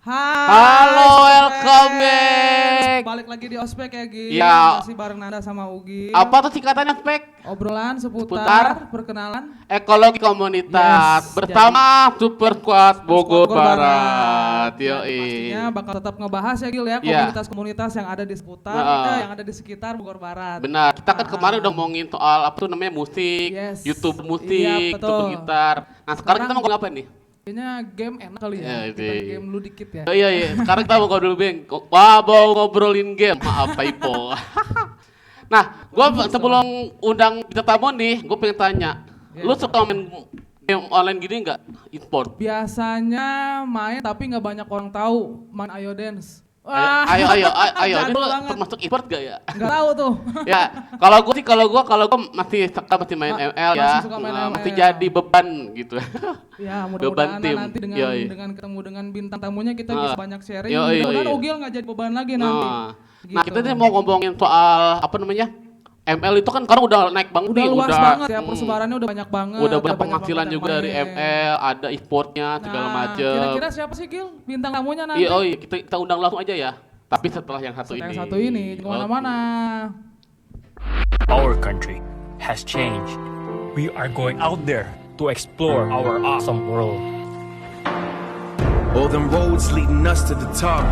Halo, welcome back. Balik lagi di Ospek ya, Gi. Ya. Masih bareng Nanda sama Ugi. Apa tuh singkatannya, Spek? Obrolan Seputar perkenalan Ekologi komunitas Yes, bersama Super Squad Bogor Bogor Barat. Ya, Yoi. pastinya bakal tetap ngebahas ya, Gil ya, Iya. komunitas-komunitas yang ada di seputar, yang ada di sekitar Bogor Barat. Benar, kita kan kemarin udah ngomongin soal apa tuh namanya musik, Yes. YouTube Iya, musik, betul. YouTube gitar. Nah sekarang kita mau ngomong apa nih? Kayaknya game enak kali ya. Ya, Kita iya. game dulu dikit ya. Oh, iya, sekarang kita mau ngobrol dulu, Bang. Wah, mau ngobrolin game. Maaf, Pak Ipo. Nah, gua sebelum undang kita tamu nih, gue pengen tanya. Ya. Lu suka main game online gini nggak? E-sport? Biasanya main tapi nggak banyak orang tahu main Ayo Dance. Ayo. Ini jadul lu banget. termasuk e-sport gak ya? Nggak tahu tuh. Ya, kalau gue masih main ML ya. Masih suka main Masih ML. jadi beban gitu. Ya Beban mudah-mudahan tim. nanti Yoi. dengan ketemu dengan bintang tamunya kita bisa banyak sharing. Yoi. Mudah-mudahan Ugil nggak jadi beban lagi nanti. Nah, kita nih mau ngomongin soal apa namanya? ML itu kan sekarang udah naik banget Udah nih, luas banget ya, persebarannya udah banyak banget. udah banyak banyak penghasilan banget juga yang dari main. ML, ada e-sportnya segala Nah, macem. kira-kira siapa sih Gil bintang tamunya nanti? Iya, kita undang langsung aja ya. Tapi setelah yang satu Setelah ini. yang satu ini, kemana-mana. Our country has changed. We are going out there to explore our awesome world. All them roads leading us to the top.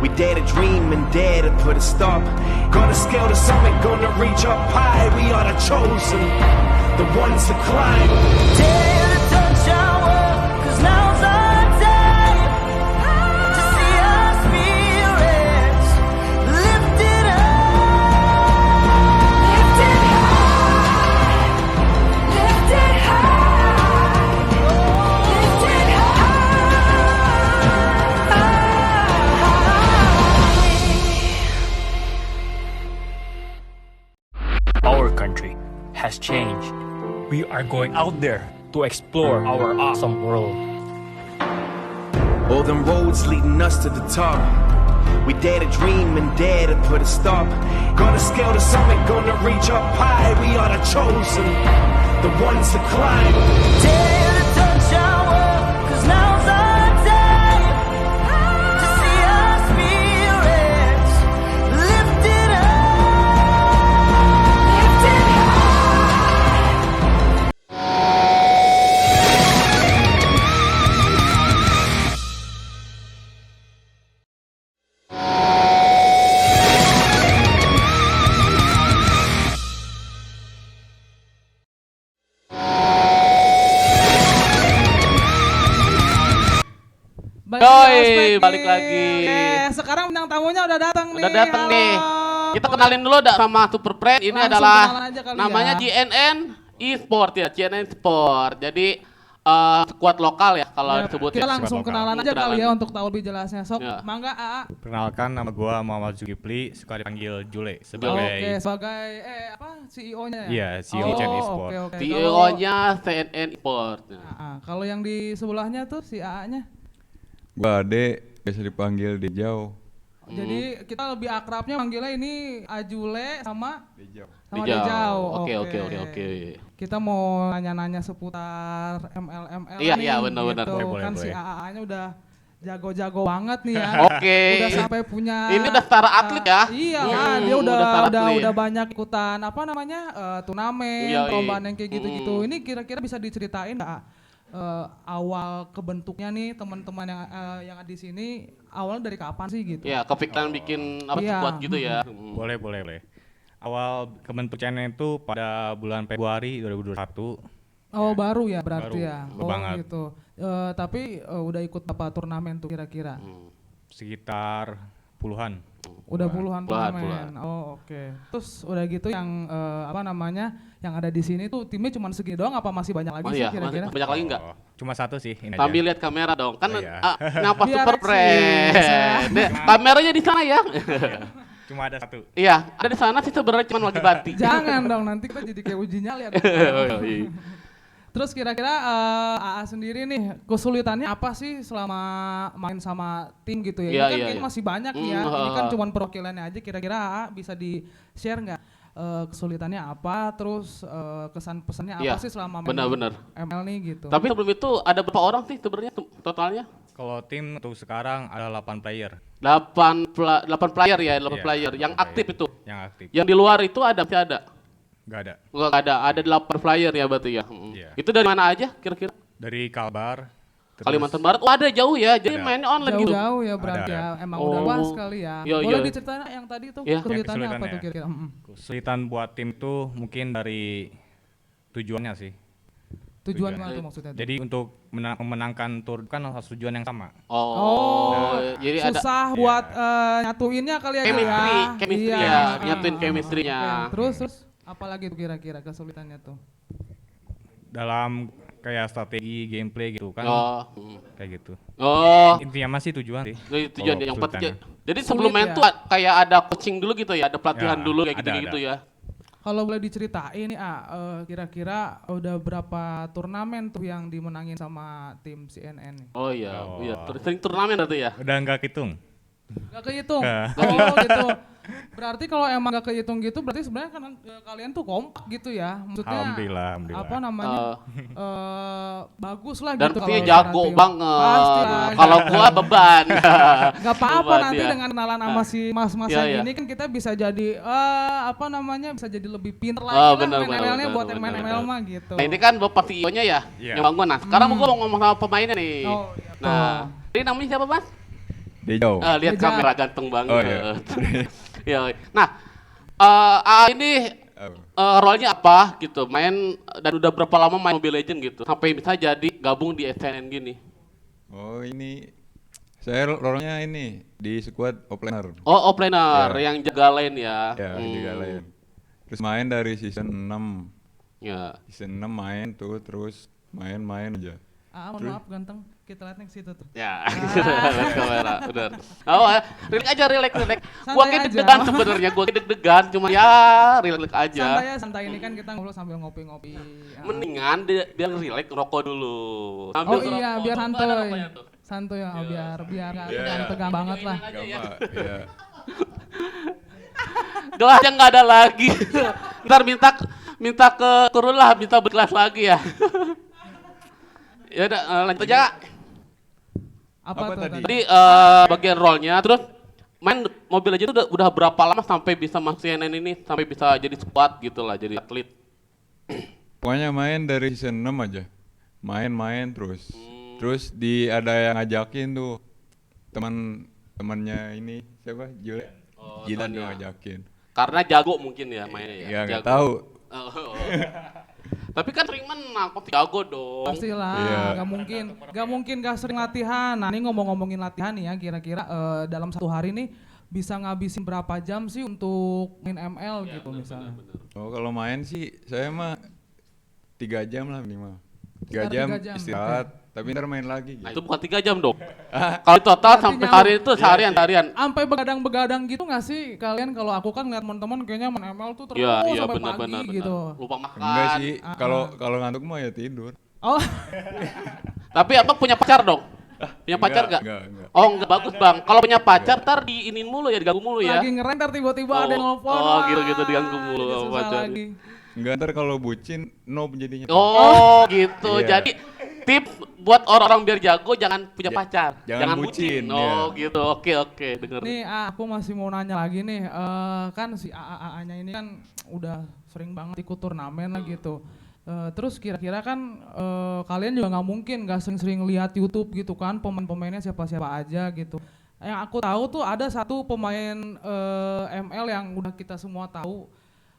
We dare to dream and dare to put a stop. Gonna scale the summit, gonna reach up high. We are the chosen, the ones to climb. Dare to touch our world, 'cause now's our time to see our spirits lifted up. Lifted high, lifted high, lifted high. Our country has changed. We are going out there to explore our awesome world. All them roads leading us to the top. We dare to dream and dare to put a stop. Gonna scale the summit, gonna reach up high. We are the chosen, the ones to climb. Dare to touch our world, 'cause now's our time to see our spirits lifted up. Lifted Balik lagi. Oke, sekarang bintang tamunya udah datang nih. Udah datang Halo. nih. Kita kenalin dulu sama Super Friend. Ini Langsung adalah kenalan aja kali namanya ya. GNN e-sport ya, GNN Sport. Jadi squad lokal ya kalau Ya, disebut kita ya. langsung Squad kenalan lokal. aja kali ya Kenalan. untuk tahu lebih jelasnya. Sok, Ya. mangga AA. Perkenalkan, nama gua Muhammad Zulkifli, suka dipanggil Jule Oke, sebagai sebagai apa CEO-nya ya? Iya, CEO GNN Esport. Oke. CEO-nya CNN Sport. Kalau yang di sebelahnya tuh si AA-nya. Gua Ade, biasa dipanggil Dijau. Jadi kita lebih akrabnya manggilnya ini Ajule sama Dijau. Dejau. Oke. Kita mau nanya-nanya seputar ML Iya, nih, iya, benar-benar. gitu. Boleh, Kan si boleh. AA-nya udah jago-jago banget nih ya. Oke. Udah sampai punya Ini udah setara atlet ya? Iya Hmm, kan, dia udah setara atlet. udah banyak ikutan apa namanya? Turnamen, Iya, perlombaan yang kayak gitu-gitu. Hmm. Ini kira-kira bisa diceritain nggak awal kebentuknya nih teman-teman yang ada di sini awalnya dari kapan sih gitu? Ya, kepikiran bikin apa Iya. squad gitu ya. boleh. Awal kebentuk channel itu pada bulan Februari 2021. Oh baru ya berarti Baru, ya. baru Oh banget. gitu. Tapi udah ikut berapa turnamen tuh kira-kira? Sekitar puluhan. Udah puluhan turnamen. Puluhan. Oh oke. Terus udah gitu yang apa namanya yang ada di sini tuh timnya cuma segini doang apa masih banyak lagi Oh sih iya, kira-kira? banyak lagi nggak? Oh, cuma satu sih ini Sambil aja. lihat kamera dong, kan Oh, iya. nyapa Biar Super eksis. Friend. Deh, kameranya di sana ya. Cuma ada satu. Iya, ada di sana sih sebenarnya cuma lagi bati. Jangan dong nanti kita jadi kayak uji nyali ya. Oh, iya. Terus kira-kira AA sendiri nih kesulitannya apa sih selama main sama tim gitu ya? Iya, Ini kan iya, kayaknya iya. masih banyak ya. Ini kan cuma perwakilannya aja. Kira-kira AA bisa di-share nggak kesulitannya apa, terus kesan pesannya apa Iya, sih selama main benar-benar. ML nih gitu. Tapi sebelum itu ada berapa orang sih sebenarnya totalnya? Kalau tim untuk sekarang ada 8 player 8 player ya, 8 Iya, player yang 8 aktif player. itu. yang aktif. Yang di luar itu ada masih ada? Nggak ada. Enggak ada 8 player ya berarti ya. Iya. Itu dari mana aja kira-kira? Dari Kalbar. terus- Kalimantan Barat. Oh, ada jauh ya. Jadi Ada. mainnya online gitu. Jauh-jauh ya berarti Ada. ya, emang Oh. udah luas sekali ya. Iya, Boleh iya. diceritain yang tadi tuh Iya. kesulitannya Yang apa tuh kesulitannya. kira-kira? Kesulitan buat tim tuh mungkin dari tujuannya sih. Tujuan Tujuan. mana tuh maksudnya tuh? Jadi untuk memenangkan tour kan harus tujuan yang sama. Oh, jadi ada susah buat nyatuinnya kali ya. chemistry Iya. ya, nyatuin chemistry-nya. Oke, Terus apalagi tuh kira-kira kesulitannya tuh? Dalam kayak strategi gameplay gitu kan. Oh. Kayak gitu. Oh, Intinya masih tujuan sih. jadi tujuan kalau yang penting. kesulitannya. Jadi sebelum Sulit main ya? tuh kayak ada coaching dulu gitu ya, ada pelatihan Ya, dulu kayak ada, gitu-gitu ada. ya. Kalau boleh diceritain nih, kira-kira udah berapa turnamen tuh yang dimenangin sama tim CNN nih? Oh iya, Oh. iya. Sering turnamen berarti ya. Udah nggak hitung. Gak kehitung? Nggak. Oh gitu. Berarti kalau emang gak kehitung gitu, berarti sebenarnya kan kalian tuh kompak gitu ya? Maksudnya Alhamdulillah, alhamdulillah. apa namanya? Bagus lah Dan gitu. pastinya kalau jago secara tim. banget. Pasti lah. Kalau gua beban. Gak apa-apa Beban nanti dia. dengan kenalan sama si mas-mas Iya, yang iya. ini kan kita bisa jadi apa namanya, bisa jadi lebih pinter lagi Oh, lah benar, main benar, ML-nya benar, buat benar, main benar. ML mah gitu. Nah ini kan bapak CEO-nya ya, Iya. yang bangun. Nah sekarang gua mau ngomong sama pemainnya nih. Oh, iya, Nah, ini namanya siapa Mas? Dejau. Lihat Deja. kamera ganteng banget. Oh, iya. Iya. Nah, ini role-nya apa gitu? Main dan udah berapa lama main Mobile Legends gitu? Sampai bisa jadi gabung di SNN gini. Oh ini saya role-nya ini di squad offlaner. Oh, offlaner Iya. yang jaga lane ya. Ya, juga lain. Terus main dari season 6. Ya. Season 6 main tuh terus main aja. Mohon maaf ganteng, kita lihat yang situ tuh. Ya, lihat kamera, benar. Oh, relax aja, relax. Gua Santai kayak aja. deg-degan sebenarnya, gua kayak deg-degan, cuma ya relax aja. Santai ya, santai ini kan kita ngobrol sambil ngopi-ngopi. Mendingan dia relax ngerokok dulu. Oh iya, biar Ada santuy. rokoknya tuh. Santuy ya, biar nggak Iya. tegang banget lah. Aja ya. Iya. Gelasnya nggak ada lagi. Ntar minta ke turun lah, minta bergelas lagi ya. Ya udah lanjut aja. Apa Apa tuh tadi? Tadi bagian role-nya, terus main Mobile Legends udah berapa lama sampai bisa masuk CNN ini, sampai bisa jadi squad gitu lah, jadi atlet. Pokoknya main dari season 6 aja. Main terus. Terus ada yang ngajakin tuh temannya ini siapa? Jilan. Jilan tuh temannya. ngajakin. Karena jago mungkin ya mainnya ya. Ya nggak jago. tahu. Oh. Tapi kan sering menang, pasti jago dong. Pastilah, Iya. gak mungkin gak sering latihan. Nah ini ngomongin latihan nih ya, kira-kira dalam satu hari nih bisa ngabisin berapa jam sih untuk main ML gitu misalnya? Oh kalau main sih saya mah 3 jam lah minimal. 3 Sekitar jam 3 jam, istirahat, tapi ntar main lagi. Nah Gitu. itu bukan 3 jam dong. Kalau total Berarti sampai nyamuk. hari itu seharian. Sampai begadang-begadang gitu nggak sih kalian? Kalau aku kan ngeliat teman-teman kayaknya main ML tuh terus Iya, iya sampai benar pagi benar. gitu. Lupa makan. Enggak sih, kalau ngantuk mah ya tidur. Oh, Tapi abang punya pacar dong? Punya pacar Enggak, gak? enggak. Oh enggak, bagus bang. Kalau punya pacar ntar diinin mulu ya, diganggu mulu ya. lagi ngereng ntar tiba-tiba ada yang Oh, nelfon. oh, wah, gitu-gitu diganggu mulu jadi sama susah pacar. lagi. Enggak, ntar kalau bucin noob jadinya. Oh gitu. Iya. Jadi tips buat orang-orang biar jago jangan punya Ja- pacar. jangan bucin, Oh iya. gitu. Oke denger. Nih aku masih mau nanya lagi nih, kan si AA-nya ini kan udah sering banget ikut turnamen lah gitu. Terus kira-kira kan kalian juga nggak mungkin nggak sering-sering lihat YouTube gitu kan, pemain-pemainnya siapa-siapa aja gitu. Yang aku tahu tuh ada satu pemain ML yang udah kita semua tahu.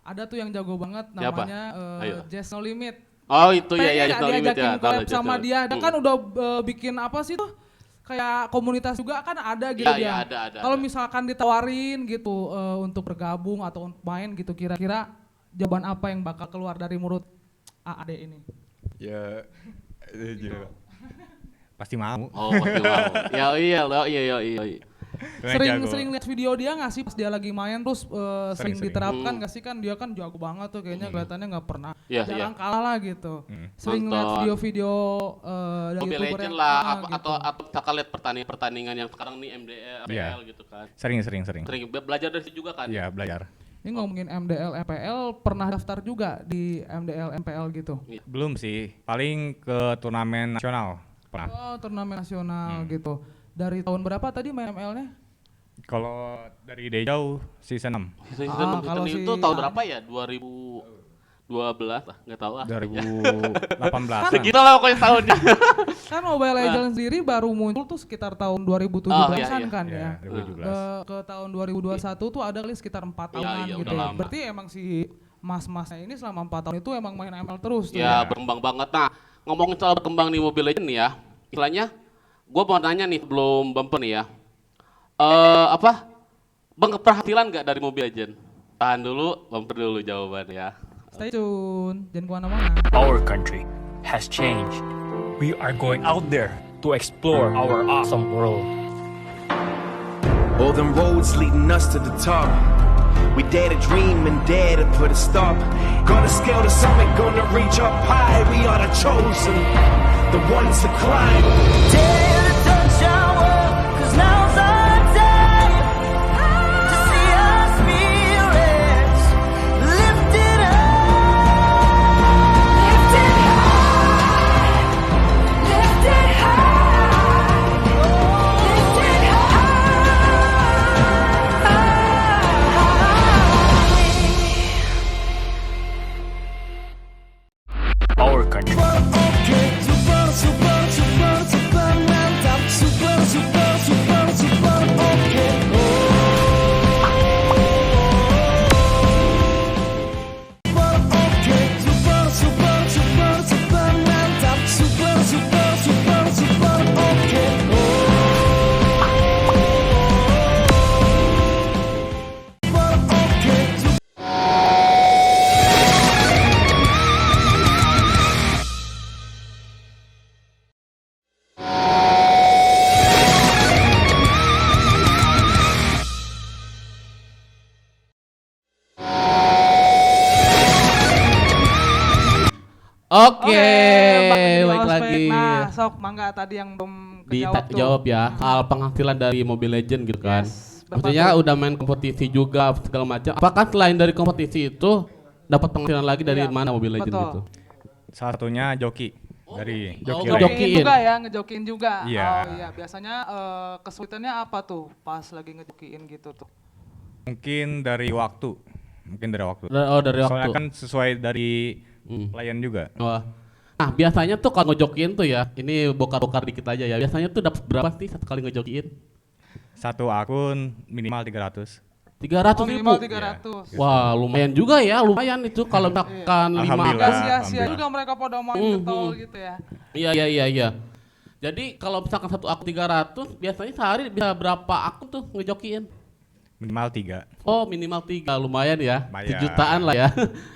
Ada tuh yang jago banget Siapa? namanya Ayo. Jazz No Limit. Oh itu ya Pengen nggak No Limit diajakin ya. collab Tahu, sama tahu. dia. Dan kan udah bikin apa sih tuh? Kayak komunitas juga kan ada gitu Iya, dia. iya, ada. Kalau misalkan ditawarin gitu untuk bergabung atau untuk main gitu, kira-kira jawaban apa yang bakal keluar dari mulut AAD ini? Ya, gila. Pasti mau. Oh pasti mau. Ya iya loh, iya. Itu yang jago. Sering lihat video dia nggak sih pas dia lagi main terus sering Sering. diterapkan nggak sih, kan dia kan jago banget tuh kayaknya kelihatannya nggak pernah Iya, jarang kalah lah gitu. Sering Nonton. lihat video-video dari Mobile YouTuber Legend yang- lah, gitu. atau misalkan lihat pertandingan yang sekarang nih MDL, Iya. gitu kan. Sering. Sering belajar dari situ juga kan. Iya, belajar. Ini ngomongin MDL, MPL, pernah daftar juga di MDL, MPL gitu? Belum sih, paling ke turnamen nasional pernah. Oh, turnamen nasional gitu. Dari tahun berapa tadi main ML-nya? Kalau dari jauh season 6. Season kalau itu si tahun berapa ya? 2012 lah, nggak tahu ah. 2018. Segitu lah pokoknya tahunnya. Kan Mobile Legends sendiri baru muncul tuh sekitar tahun 2017-an iya. kan Iya, ya. 2017. Ke tahun 2021 tuh ada kali sekitar 4 tahunan iya, gitu udah ya. lama. Berarti emang si mas-masnya ini selama 4 tahun itu emang main ML terus tuh. Ya, berkembang banget. Nah, ngomongin soal berkembang di Mobile Legends nih ya. Istilahnya, gue mau nanya nih belum bumper nih ya. Bang keberhasilan nggak dari Mobile Legends? Tahan dulu, bumper dulu jawaban ya. Stay tune, jangan kemana-mana. Our country has changed. We are going out there to explore our awesome world. All them roads leading us to the top. We dare to dream and dare to put a stop. Gonna scale the summit, gonna reach up high. We are the chosen, the ones to climb. Dare to touch our world, 'cause now's our time to see our spirits lifted up. Lifted high, lifted high, lifted high. Our country. Okay, super, super, super, super mantap. Super, super, super, super, okay. Super, okay, super, super, super, super mantap. Super, super, super, super, okay. Super, okay, super. Oke, Bang baik Ospek. lagi. Nah, sok mangga tadi yang belum kejawab tuh. Dijawab ya, soal penghasilan dari Mobile Legends gitu kan. Yes, berapa Maksudnya tuh? udah main kompetisi juga segala macam. Apakah selain dari kompetisi itu dapat penghasilan lagi dari Iya, mana Mobile Legends betul. gitu? Salah satunya joki dari joki ngejoki. rank. Ngejokiin juga ya, ngejokiin juga. Iya. Oh iya, biasanya kesulitannya apa tuh pas lagi ngejokiin gitu tuh? Mungkin dari waktu. Dari Soalnya waktu. kan sesuai dari klien juga. Wah. Nah, biasanya tuh kalau ngejokiin tuh ya, ini bokar-bokar dikit aja ya. Biasanya tuh dapat berapa sih satu kali ngejokiin? Satu akun minimal 300. 300 Oh, ribu. minimal 300. Wah, lumayan juga ya, lumayan itu kalau misalkan 5 Alhamdulillah. Gak sia-sia Alhamdulillah. juga mereka pada main getol gitu ya. Iya. Jadi kalau misalkan satu akun 300, biasanya sehari bisa berapa akun tuh ngejokiin? Minimal 3. Oh, minimal 3, lumayan ya. Lumayan. Sejutaan lah ya.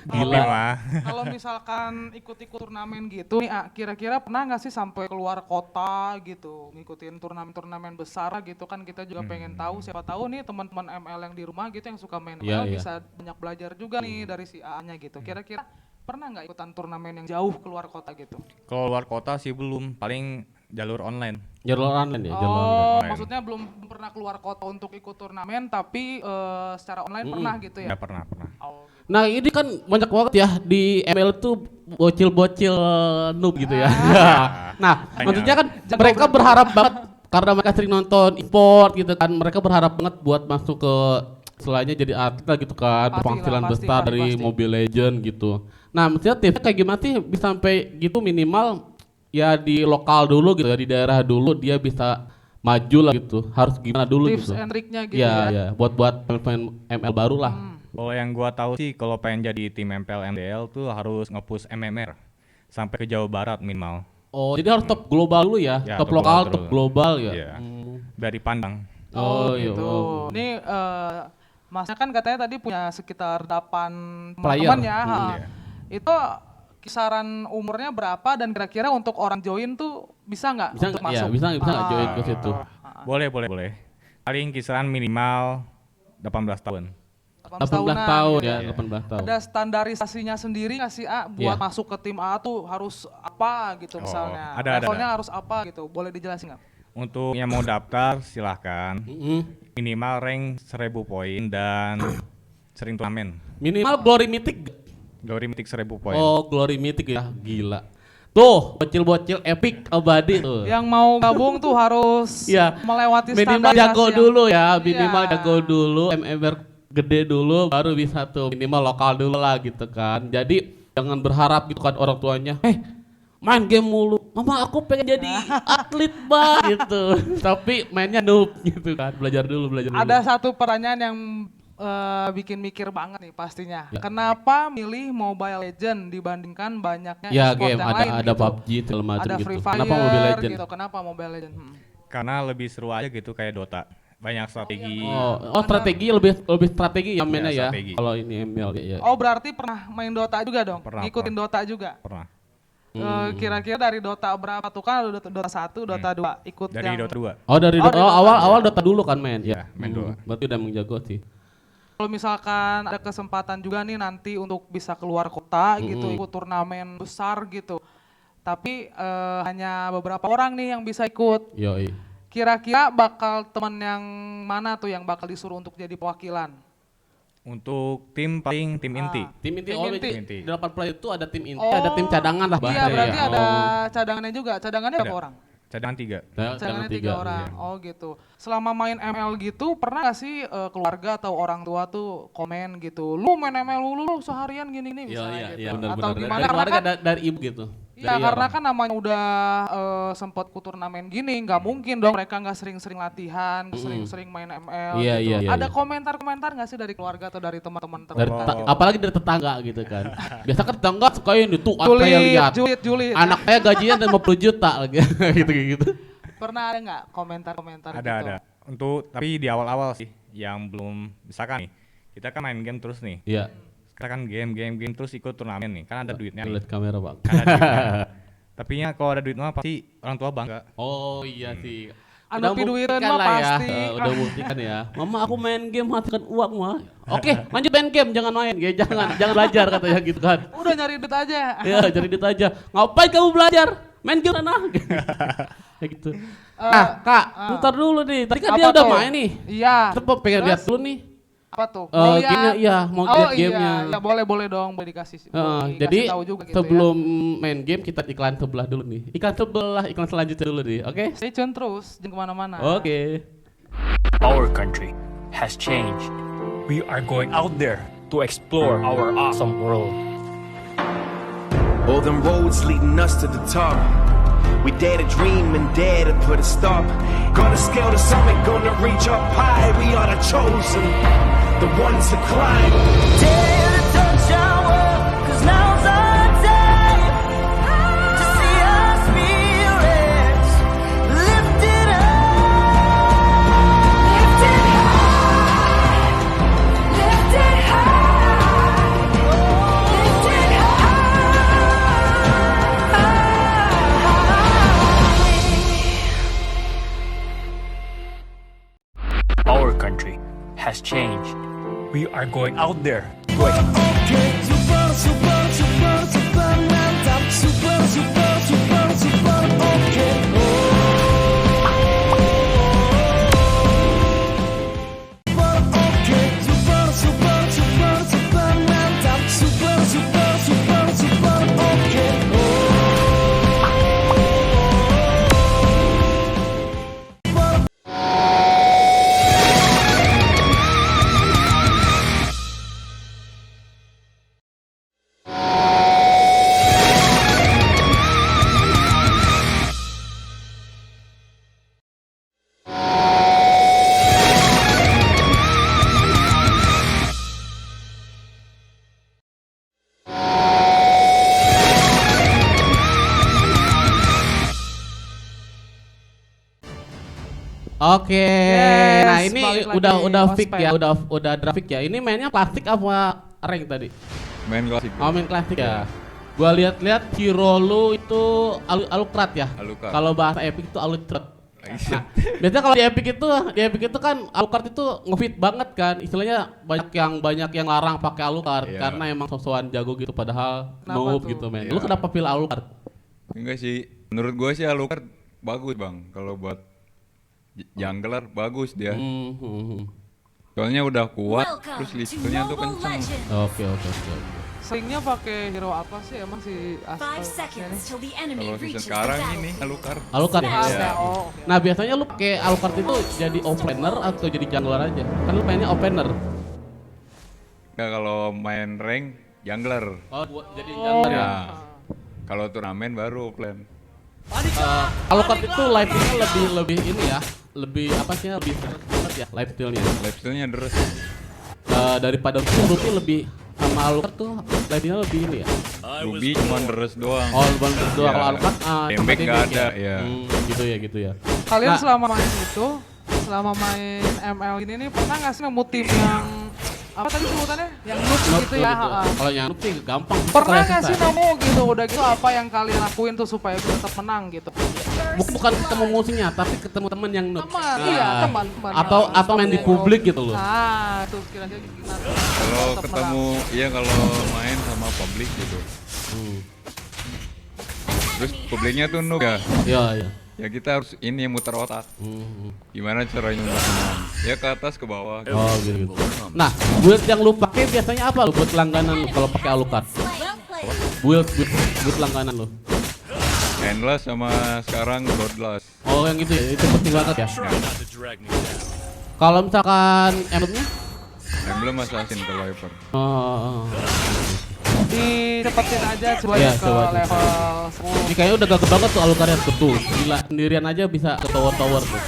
Gila. Gila. Kalau misalkan ikut-ikut turnamen gitu nih, kira-kira pernah nggak sih sampai keluar kota gitu, ngikutin turnamen-turnamen besar gitu kan kita juga pengen tahu, siapa tahu nih teman-teman ML yang di rumah gitu yang suka main Iya, ML iya. bisa banyak belajar juga nih dari si A-nya gitu. Kira-kira pernah nggak ikutan turnamen yang jauh keluar kota gitu? Kalau luar kota sih belum, paling jalur online. Jalur online ya, jalur online. Oh, online. maksudnya belum pernah keluar kota untuk ikut turnamen tapi secara online pernah gitu ya? Ya pernah. Oh, Nah, ini kan banyak banget ya di ML tuh bocil-bocil noob gitu ya. Nah, Banyak. maksudnya kan mereka berharap banget karena mereka sering nonton e-sport gitu kan. Mereka berharap banget buat masuk ke selainnya jadi atlet lah gitu kan, Pastilah, penghasilan pasti, besar dari pasti. Mobile Legend gitu. Nah, maksudnya tipsnya kayak gimana sih bisa sampai gitu minimal ya di lokal dulu gitu ya, di daerah dulu dia bisa maju lah gitu. Harus gimana dulu tips gitu. and trick-nya gitu Iya, ya? iya, buat pemain ML baru lah. Kalau yang gua tahu sih kalau pengen jadi tim MPL MDL tuh harus nge-push MMR sampai ke Jawa Barat minimal. Oh, jadi harus top global dulu ya? Ya, Top top lokal, global top dulu. global ya? Iya. Biar dipandang. Oh, iya. gitu. Oh. Ini Masnya kan katanya tadi punya sekitar 8 Player. teman ya. ha. Iya. Itu kisaran umurnya berapa dan kira-kira untuk orang join tuh bisa nggak Bisa untuk nggak? Iya, masuk? bisa nggak join ke situ? Boleh. Paling kisaran minimal 18 tahun. 18 18 tahunan tahun gitu ya, 18 tahun. Ada standarisasinya sendiri nggak sih buat Iya. masuk ke tim A tuh harus apa gitu Oh, misalnya? ada. Levelnya harus apa gitu? Boleh dijelasin nggak? Untuk yang mau daftar silahkan. Mm-mm. Minimal rank 1000 poin dan sering turnamen. Minimal Glory Mythic. Glory Mythic 1000 poin. Oh, Glory Mythic ya, gila. Tuh, bocil-bocil epic abadi tuh. Yang mau gabung tuh harus Iya. melewati Minimal standarisasi jago yang- dulu ya, minimal Iya. jago dulu, MMR gede dulu, baru bisa tuh minimal lokal dulu lah gitu kan. Jadi jangan berharap gitu kan orang tuanya, main game mulu, mama aku pengen jadi atlet gitu. Tapi mainnya noob gitu kan, belajar dulu. Ada satu pertanyaan yang bikin mikir banget nih pastinya. Ya. Kenapa milih Mobile Legend dibandingkan banyaknya Ya e-sport game, yang ada lain gitu? PUBG segala macam Ada gitu. Free Fire Kenapa Mobile Legend? gitu. Kenapa Mobile Legend? Karena lebih seru aja gitu kayak Dota. Banyak strategi. Oh strategi lebih strategi ya mainnya ya. strategi. Kalau ini ML ya. Oh berarti pernah main Dota juga dong? Pernah, Ngikutin Dota juga? Pernah. Kira-kira dari Dota berapa tuh kan ada Dota 1, Dota 2 ikut Dari yang Dota 2. Oh dari Oh, Dota, dari Dota. awal Dota dulu kan main ya. main Dota. Berarti udah menjago sih. kalau misalkan ada kesempatan juga nih nanti untuk bisa keluar kota gitu ikut turnamen besar gitu. Tapi hanya beberapa orang nih yang bisa ikut. Yoi. Kira-kira bakal teman yang mana tuh yang bakal disuruh untuk jadi perwakilan? Untuk tim paling tim inti. Tim inti, Tim oh inti. Inti. 8 player itu ada tim inti, ada tim cadangan lah Iya bahasanya berarti ya. ada cadangannya juga. Cadangannya berapa Ada. orang? Cadangan 3. Cadangannya 3 orang. Oh gitu. Selama main ML gitu pernah gak sih keluarga atau orang tua tuh komen gitu, lu main ML lu seharian gini-gini Iya misalnya iya gitu. iya Atau benar-benar. gimana? Dari Karena keluarga kan, dari ibu gitu. iya Dari karena orang. kan namanya udah sempat ku turnamen gini, nggak mungkin dong mereka nggak sering-sering latihan, sering-sering main ML Iya, gitu. iya, iya, Ada iya. komentar-komentar nggak sih dari keluarga atau dari teman-teman Dari terdekat? gitu? apalagi dari tetangga gitu kan. Biasa kan tetangga suka ini tuh Julid, saya lihat. julid. Anak saya gajinya 50 juta lagi gitu. Pernah ada nggak komentar-komentar gitu? Ada. Tapi di awal-awal sih yang belum misalkan nih. Kita kan main game terus nih. Iya. Sekarang kan game terus ikut turnamen nih. Kan ada duitnya nih. Lihat kamera, Bang. Kan ada duitnya. Tapi ya kalau ada duit mah pasti orang tua bangga. Oh iya sih. Anu piduitan membuktikan mah lah pasti. Udah buktikan ya. Mama aku main game menghasilkan uang mah. Oke, lanjut main game, jangan main. Ya jangan belajar katanya gitu kan. Udah nyari duit aja. Ya, jadi duit aja. Ngapain kamu belajar? Main game sana. Kayak gitu. Kak, ntar dulu nih. Tadi kan Apa dia udah tuh? main nih. Iya. Kita pengen lihat dulu nih. Apa tuh? Gamenya, iya, mau lihat gamenya. Iya, boleh dong, boleh dikasih. boleh Jadi dikasih tahu juga gitu sebelum main game kita iklan sebelah dulu nih. Iklan selanjutnya dulu nih, oke? ya. Stay tune terus, jangan kemana-mana. Oke. Our country has changed. We are going out there to explore our awesome world. All them roads leading us to the top. We dare to dream and dare to put a stop. Gonna scale the summit, gonna reach up high. We are the chosen, the ones to climb. Dare to touch our world, 'cause now's our time to see our spirits lifted high. Lifted high. Lifted high. Lifted high. Our country has changed. We are going out there to explore. Okay, super, super, super, super mantap. Super, super, super, super, okay. Super, okay, super, super, super, super mantap. Super, super, super, super, okay. Oke, Yes, nah ini balik lagi, udah fix ospek. ya, udah grafik ya. Ini mainnya klasik apa rank tadi? Main klasik. Oh main klasik ya. Gua lihat-lihat hero lu itu Alucard ya. Alucard. Kalau bahasa Epic itu Alucard. Nah, biasanya kalau di Epic itu kan Alucard itu ngefit banget kan. Istilahnya banyak yang larang pakai Alucard Iya. karena emang sosokan jago gitu padahal Kenapa noob tuh? gitu men. Iya. Lu kenapa pilih Alucard? Enggak sih. Menurut gua sih Alucard bagus bang. Kalau buat jungler bagus dia. Soalnya udah kuat, terus listriknya tuh kenceng. Oke. Seringnya pakai hero apa sih emang si 5 Astro? seconds till the enemy Kalau season reaches the sekarang battle. ini Alucard. Alucard ya? Iya. Oh, Nah biasanya lu pakai Alucard itu jadi opener atau jadi jungler aja? Kan lu mainnya opener. Nggak, kalau main rank jungler. Oh jadi jungler ya? Ya. Kalau turnamen baru offlane. Alucard itu life-nya lebih ini ya, lebih apa sih lebih seret banget ya life steal-nya. Lifesteal-nya deres. Daripada Ruby lebih sama Alucard tuh life-nya lebih ini ya. Ruby cuma deres doang. Oh bukan berdua Ya. kalau Alucard Damage sama nggak damage ada, ya. Gitu ya. kalian Nah. selama main ML ini nih pernah nggak sih nemu tim yang apa tadi sebutannya? Yang noob gitu ya? Ha-ha. Kalau yang noob sih gampang. Pernah Kalau nggak susah. sih nemu gitu? Udah gitu apa yang kalian lakuin tuh supaya bisa tetap menang gitu? Bukan ketemu musuhnya, tapi ketemu teman yang noob. Teman, Nah, iya teman. Atau main di Yang publik noob. gitu loh. Nah, tuh kira-kira gimana? Kalau Tetap ketemu, iya kalau main sama publik gitu. Terus publiknya tuh noob ya. Iya. Ya kita harus ini yang muter otak. Gimana caranya buat menang? Ya ke atas ke bawah. Oh gitu. Nah, build yang lu pakai biasanya apa lu buat langganan lu kalau pakai Alucard? Build langganan lu. Endless sama sekarang Godless. Oh yang gitu ya, itu penting banget ya. Kalau misalkan emblemnya? Emblem Assassin ke Viper. Oh. Dicepetin aja coba Iya, ke coba. level Ini kayaknya udah gagah banget tuh Alucard yang betul. Gila, sendirian aja bisa ke tower tuh.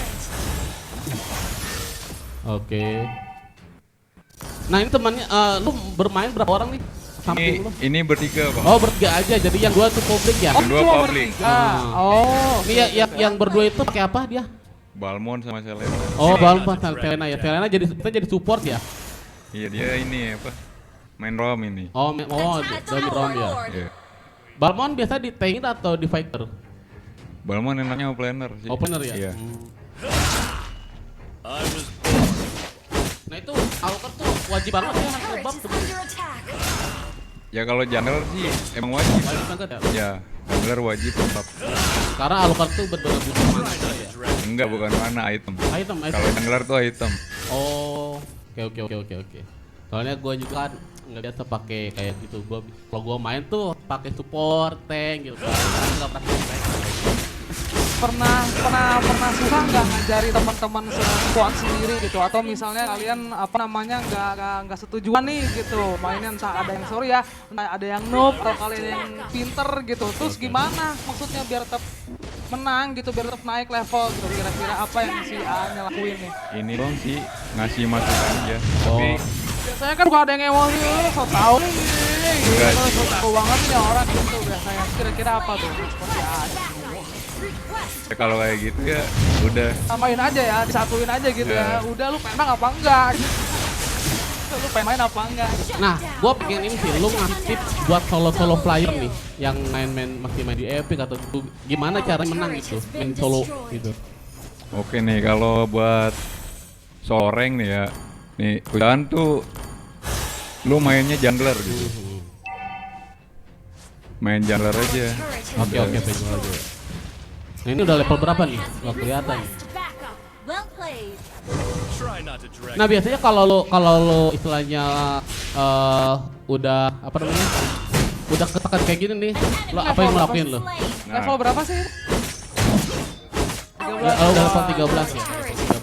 Oke. Nah ini temannya, lu bermain berapa orang nih? Samping lu? Ini bertiga bang. Oh bertiga aja, jadi yang dua tuh publik ya? Yang dua cuma publik. bertiga. Oh. Ini yang berdua itu pakai apa dia? Balmon sama Selena. Oh Balmon sama Selena ya, Selena kita jadi support ya? Iya dia ini apa? Main rom ini. Oh dari Rom ya? Iya. Balmon biasa di tank atau di fighter? Balmon enaknya opener sih. Opener ya? Iya. Nah itu Alucard tuh wajib banget ya ngebab tuh. Ya kalau jungler sih emang wajib. Wajib banget ya? Ya, jungler wajib tetap. Karena Alucard tuh benar-benar butuh mana ya? Enggak, bukan mana item. Item. Kalau jungler tuh item. Oh, oke. Soalnya gue juga kan nggak biasa pakai kayak gitu. Kalau gue main tuh pakai support tank gitu. Nggak pernah tank. Pernah susah nggak ngajari teman-teman squad sendiri gitu, atau misalnya kalian apa namanya nggak setujuan nih gitu mainnya, entah ada yang sorry ya, entah ada yang noob atau kalian yang pinter gitu, terus gimana maksudnya biar tetap menang gitu, biar tetap naik level gitu, kira-kira apa yang si A-nya lakuin nih? Ini dong sih ngasih masukan aja. Oh. Tapi Biasanya kan suka ada yang emosi, so tau nih Enggak gitu, sih. so tau banget nih orang gitu biasanya, kira-kira apa tuh respon si A? ya kalau kayak gitu ya udah. Samain aja ya, disatuin aja gitu ya. Ya. Udah lu pengen menang apa enggak? Lu pengen main apa enggak? Nah, gue pengen ini sih, lu ngasih tips buat solo player nih yang masih main di Epic atau gimana cara menang gitu, main solo gitu. Oke nih kalau buat solo rank nih ya. Nih, udahan tuh lu mainnya jungler gitu. Main jungler aja. Oke, pengen aja. Nah ini udah level berapa nih? Nggak kelihatan. Nah biasanya kalau lo istilahnya udah apa namanya? Udah ketekan kayak gini nih, lo apa yang lo lakuin lo? Level berapa sih? Udah level 13 ya?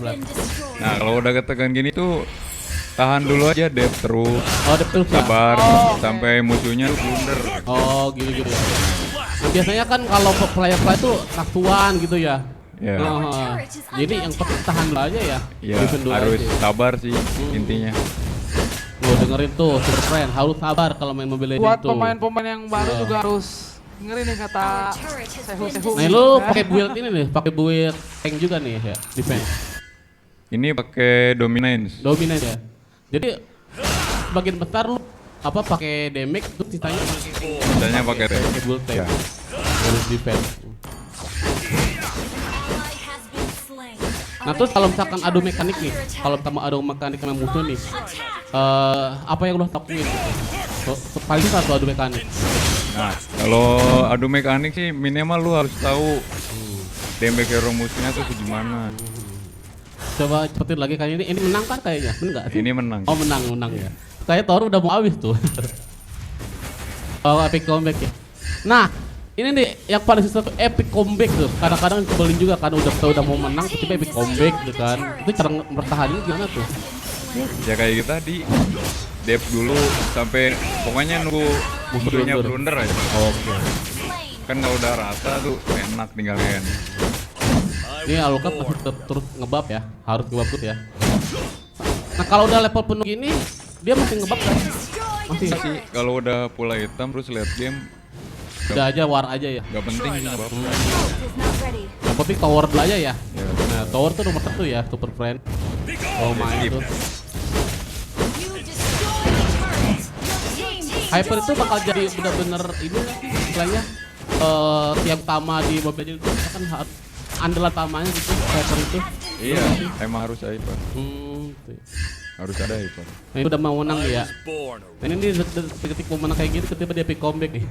13. Nah, kalau udah ketekan gini tuh tahan dulu aja dep terus. Oh betul ya? Sabar Oh, oke. sampai musuhnya tuh blunder. Oh gitu ya. Nah, biasanya kan kalau player tuh naksuan gitu ya. Ya. Jadi yang penting tahan dulu aja ya. Ya, Defend dulu harus aja. sabar sih intinya. Lo dengerin tuh Super Friend, harus sabar kalau main Mobile Legends Buat tuh. pemain-pemain yang baru juga harus dengerin nih kata Sehu. Nah lu pakai build ini nih, pakai build tank juga nih ya, defense. Ini pakai dominance. Dominant ya. Jadi sebagian besar lu apa pakai damage tuh sisanya Misalnya pakai tank. pakai build tank. Ya. Build defense. Nah terus kalau misalkan adu mekanik nih, kalau kamu adu mekanik sama musuh nih, apa yang lo lakuin gitu? Paling satu adu mekanik. Nah, kalau adu mekanik sih minimal lu harus tahu damage hero musuhnya tuh segimana. Coba cepetin lagi kayaknya ini menang kan kayaknya, bener nggak sih? Ini menang. Oh menang ya. Kayak Thor udah mau habis tuh. Oh epic comeback ya. Nah ini nih yang paling susah tuh epic comeback tuh. Kadang-kadang kebelin juga kan udah mau menang tiba epic comeback gitu kan. Itu cara bertahannya gimana tuh? Ya kayak kita di dep dulu sampai pokoknya nunggu musuhnya blunder aja. Oke. Kan kalau udah rata tuh enak tinggal end. Ini Alucard masih terus ngebab ya, harus ngebab tuh ya. Nah kalau udah level penuh gini, dia masih ngebab kan? Masih Sih kalau udah pula hitam terus lihat game udah aja war aja ya. nggak penting sih nggak apa-apa. Yang penting tower dulu aja ya. Nah tower tuh nomor 1 ya, super friend. Oh main tuh. Hyper itu bakal jadi bener-bener ini nggak sih istilahnya tiap utama di Mobile Legends itu kan andalan utamanya gitu Hyper itu. Iya, emang harus hyper. Tuh. Harus ada hyper. Nah, ini udah mau menang dia. Nah, ini ketika mau menang kayak gini ketika dia epic comeback nih.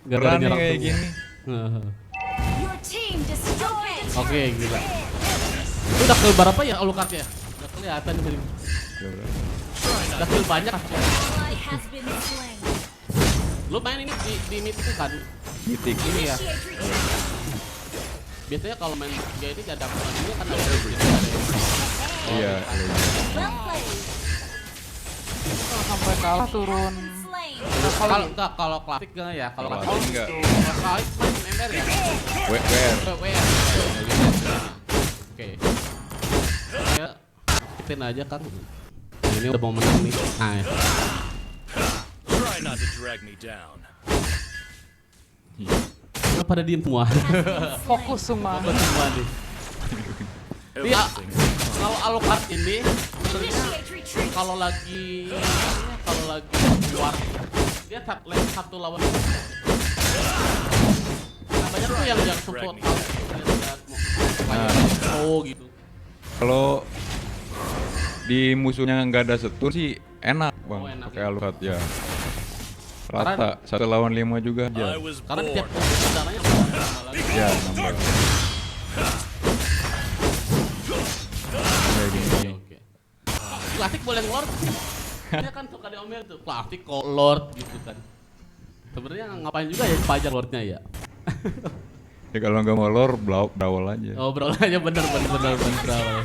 Gara-gara Berani nyerang kayak semua. gini. Oke, gila. Itu udah kill berapa ya Alucard-nya? Udah kelihatan nih. Coba. Udah kill banyak kan? Lu main ini di Mythic kan? Mythic. Ini ya. Biasanya kalau main dia ini ada ini kan ada Iya. Sampai kalah turun. kalau klasik enggak ya? Kalau Kalau klasik enggak. klasik main MR ya? WR. Oke. Ya, ikutin aja kan. Ini udah mau menang nih. Nah, ya. Try not to drag me down. Udah pada diem semua. Fokus semua. Fokus semua nih. Dia kalau Alucard ini sebenarnya kalau lagi keluar dia satu lawan. Nah, banyak tuh yang support gitu. Kalau di musuhnya nggak ada setun sih enak bang, enak pakai ya. Alucard ya. Rata, 1 lawan 5 juga aja. I was Karena tiap born. saudaranya nambah lagi. Ya, nambah. Kayak gini. Oke. Klasik boleh ngelord. Dia kan suka diomel tuh, klasik kok lord gitu kan. Sebenarnya ngapain juga ya pajak lordnya ya. Ya kalau nggak mau lor, brawl aja. Oh brawl aja bener brawl.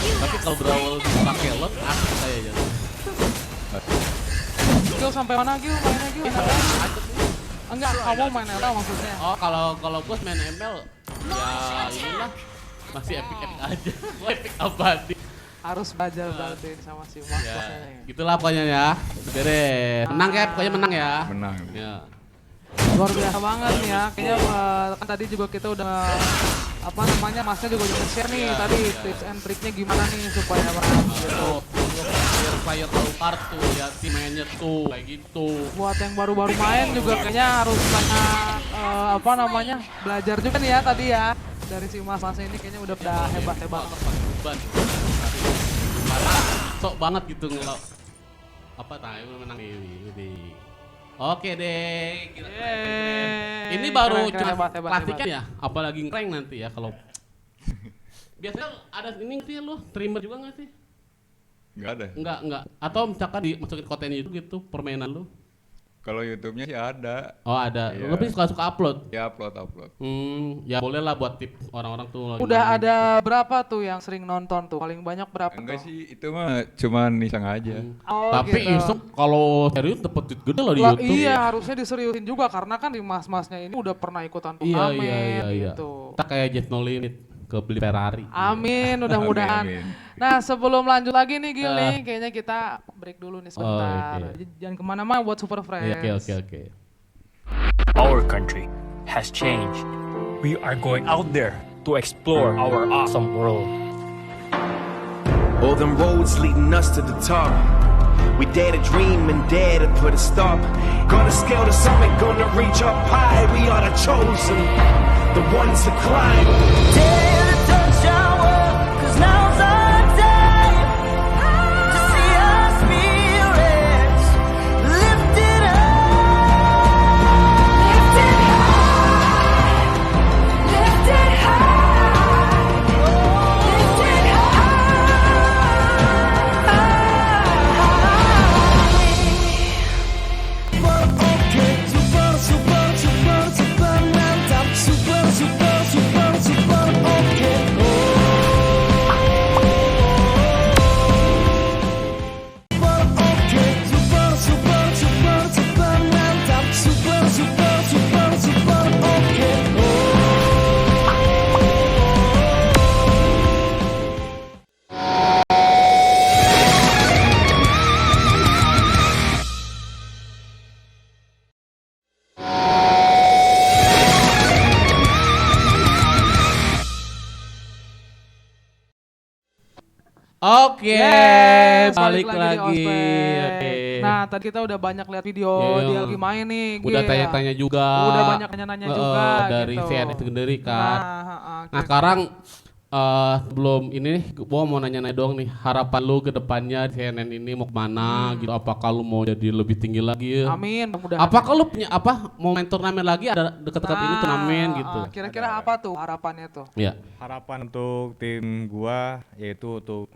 Tapi kalau brawl pakai lord asik kayaknya. Gil sampai mana Gil? Mainnya Gil? Enggak, kamu main ML maksudnya. Oh kalau gue main ML ya inilah masih epic aja. Gue epic abadi. Harus belajar berarti sama si Mas. Ya, gitulah pokoknya ya. Beres. Menang ya, pokoknya menang ya. Menang. Ya. Luar biasa banget nih ya. Kayaknya kan tadi juga kita udah Masnya juga udah nge-share nih tadi tips and triknya gimana nih supaya menang gitu. Player Alucard tuh ya si mainnya tuh kayak gitu. Buat yang baru-baru main juga kayaknya harus banyak belajar juga nih ya tadi ya. Dari si Mas ini kayaknya udah hebat-hebat. Karena sok banget gitu ngelok. Menang ini. Oke deh. Ini baru Keren, cuma hebat. klasiknya ya, apalagi ngerank nanti ya kalau. Biasanya ada ini sih lu, streamer juga nggak sih? Nggak ada. Enggak. Atau misalkan dimasukin konten YouTube gitu permainan lu? Kalau YouTube-nya sih ada. Oh ada. Iya. Lebih suka upload. Ya upload. Ya boleh lah buat tips orang-orang tuh. lagi Udah main. ada berapa tuh yang sering nonton tuh? Paling banyak berapa Enggak tuh? sih, itu mah cuman iseng aja. Oh, Tapi gitu. Iseng kalau serius dapet duit gede loh di Lah, YouTube. iya harusnya diseriusin juga karena kan di mas-masnya ini udah pernah ikutan Iya. turnamen gitu. Kita kayak Jet No Limit ke beli Ferrari. Amin, mudah-mudahan. Amin. Nah sebelum lanjut lagi nih Gil nih, kayaknya kita break dulu nih sebentar. oke. Jangan kemana-mana buat Super Friends. Oke. Our country has changed. We are going out there to explore our awesome world. All them roads leading us to the top. We dare to dream and dare to put a stop. Gonna scale the summit, gonna reach up high. We are the chosen, the ones to climb. Dare to touch our world, 'cause now's our time to see our spirits lifted high. Lifted high. Lifted Oke, Yes, balik di lagi. Ospek. Oke. Nah, tadi kita udah banyak lihat video Iya. dia lagi main nih. Udah Gil. tanya-tanya juga. Udah banyak tanya-nanya juga dari gitu. CNN sendiri kan. Nah, Nah, sekarang sebelum ini nih, gua mau nanya-nanya dong nih, harapan lu ke depannya di CNN ini mau kemana gitu? Apakah lu mau jadi lebih tinggi lagi? amin, mudah-mudahan. Apakah lu punya apa mau main turnamen lagi? Ada dekat-dekat ini turnamen gitu? Kira-kira apa tuh harapannya tuh? Iya. Harapan untuk tim gua yaitu untuk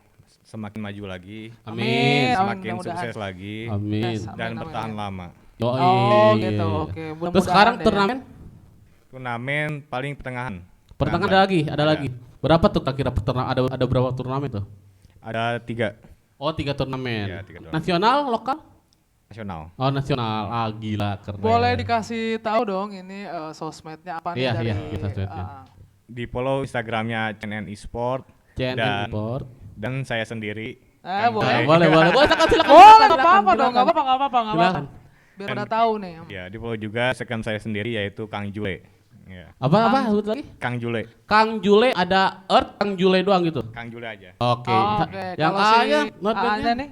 semakin maju lagi, Amin. semakin mudah-mudahan. sukses lagi, Amin. Yes, dan amin, bertahan amin. lama. Yoi. Oh gitu, oke. Terus Mudah-mudahan sekarang deh. turnamen? Turnamen paling pertengahan. Pertengahan ada lagi. Berapa tuh kira-kira ada berapa turnamen tuh? Ada 3 Oh, 3 turnamen. Iya, 3 turnamen. Nasional, lokal? nasional. Oh, nasional. Ah, gila keren. Boleh dikasih tahu dong ini sosmednya apa nih Iya, dari iya, kita sosmednya. Di follow Instagramnya CNN Esport CNN Sport. dan saya sendiri. boleh. Boleh. Boleh, silakan. Boleh, nggak apa-apa dong, nggak apa-apa. Silakan. Biar pada tahu nih. Ya, di follow juga second saya sendiri yaitu Kang Jule. Ya. Apa sebut lagi? Kang Jule. Kang Jule ada Earth, Kang Jule doang gitu. Kang Jule aja. Oke. Oh, oke. Yang Kalau A si nya A-nya notepad-nya. nih.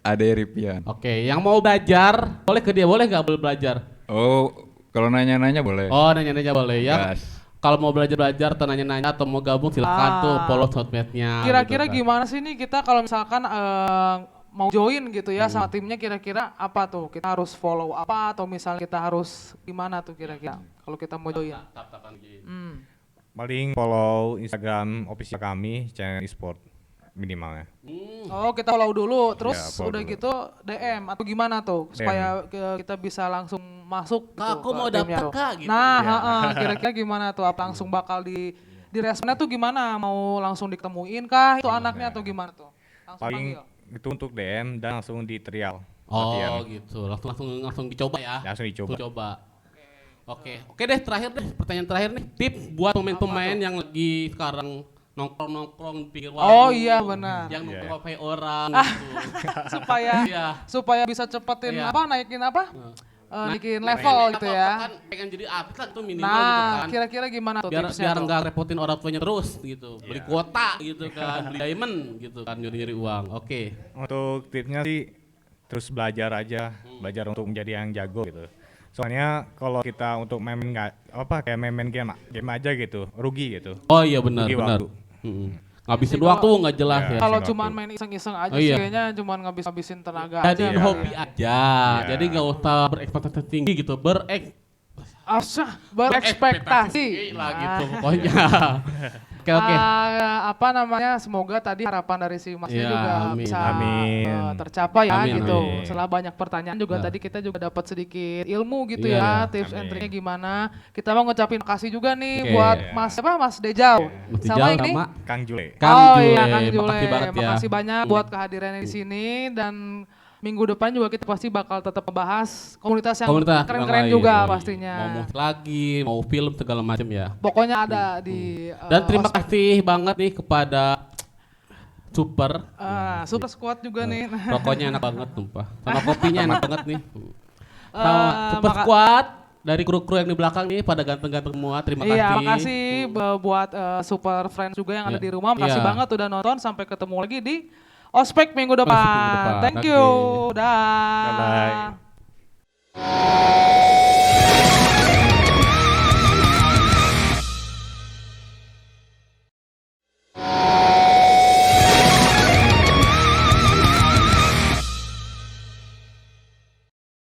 @aderipian. Oke, yang mau belajar boleh ke dia, boleh nggak boleh belajar? Oh, kalau nanya-nanya boleh. Oh, nanya-nanya boleh ya. Gas. Kalau mau belajar atau nanya-nanya atau mau gabung silakan tuh follow sosmednya. Kira-kira gitu kan. gimana sih nih kita kalau misalkan mau join gitu ya sama timnya, kira-kira apa tuh? Kita harus follow apa atau misalnya kita harus gimana tuh kira-kira kalau kita mau join? Paling follow Instagram official kami CNN Esport minimalnya. Oh, kita follow dulu, terus Ya, follow udah dulu. gitu DM atau gimana tuh supaya kita bisa langsung masuk gitu. Kak, aku ke mau timnya daftar, tuh. Kak, gitu. Nah, Ya. kira-kira gimana tuh? Apa langsung bakal di responnya tuh gimana? Mau langsung diketemuin kah itu anaknya atau gimana tuh? Langsung Paling panggil. itu untuk DM dan langsung di trial. Oh, latihan. gitu. Langsung dicoba ya. Langsung dicoba. Oke deh, terakhir deh, pertanyaan terakhir nih. Tips buat pemain-pemain yang lagi sekarang nongkrong-nongkrong di pinggir warung. Oh iya benar. Yang Iya, nongkrong kayak orang gitu. supaya Iya. supaya bisa cepetin Iya. naikin apa? Naikin Nah, level pengen gitu apa, ya. Kan pengen jadi atlet lah tuh minimal gitu Nah, kan. kira-kira gimana tuh biar tipsnya tuh? nggak repotin orang tuanya terus gitu. Beli Iya. kuota gitu kan, beli diamond gitu kan, nyuri-nyuri uang. Oke. Untuk tipsnya sih terus belajar aja, belajar untuk menjadi yang jago gitu. Soalnya kalau kita untuk main kayak main game aja gitu, rugi gitu. Oh iya benar. Rugi waktu. Ngabisin Jadi waktu nggak jelas Iya. ya. Kalau Habisin cuman waktu. main iseng-iseng aja Oh, sih iya. kayaknya cuman ngabisin tenaga Jadi aja. hobi aja. Iya. Jadi nggak usah berekspektasi tinggi gitu. Berekspektasi. lah gitu pokoknya. Oke. Apa namanya? Semoga tadi harapan dari si Masnya Iya, juga amin. bisa Amin. tercapai ya Amin, gitu. amin. Setelah banyak pertanyaan juga tadi kita juga dapat sedikit ilmu gitu Iya, ya, iya. tips and Amin. triknya gimana. Kita mau ngucapin makasih juga nih Oke. buat Mas Dejau. Mesti Sama jauh ini. sama Kang Jule. Kang Oh Jule. iya Kang Jule, Makasih banget ya. makasih banyak buat kehadirannya di sini dan minggu depan juga kita pasti bakal tetap membahas komunitas yang keren-keren lain. juga Yoi. pastinya. Mau musik lagi, mau film segala macam ya. Pokoknya ada di Dan terima Ospek. kasih banget nih kepada Super. Super Squad juga nih. Rokoknya enak banget tumpah. Sama kopinya enak banget nih. Sama Eh, Super Squad dari kru-kru yang di belakang nih pada ganteng-ganteng semua. Terima kasih. Iya, makasih buat Super Friends juga yang ada Iya. di rumah. Makasih Iya. banget udah nonton. Sampai ketemu lagi di Ospek minggu depan. Ospek minggu depan. Thank Oke. you. Dah. Bye-bye.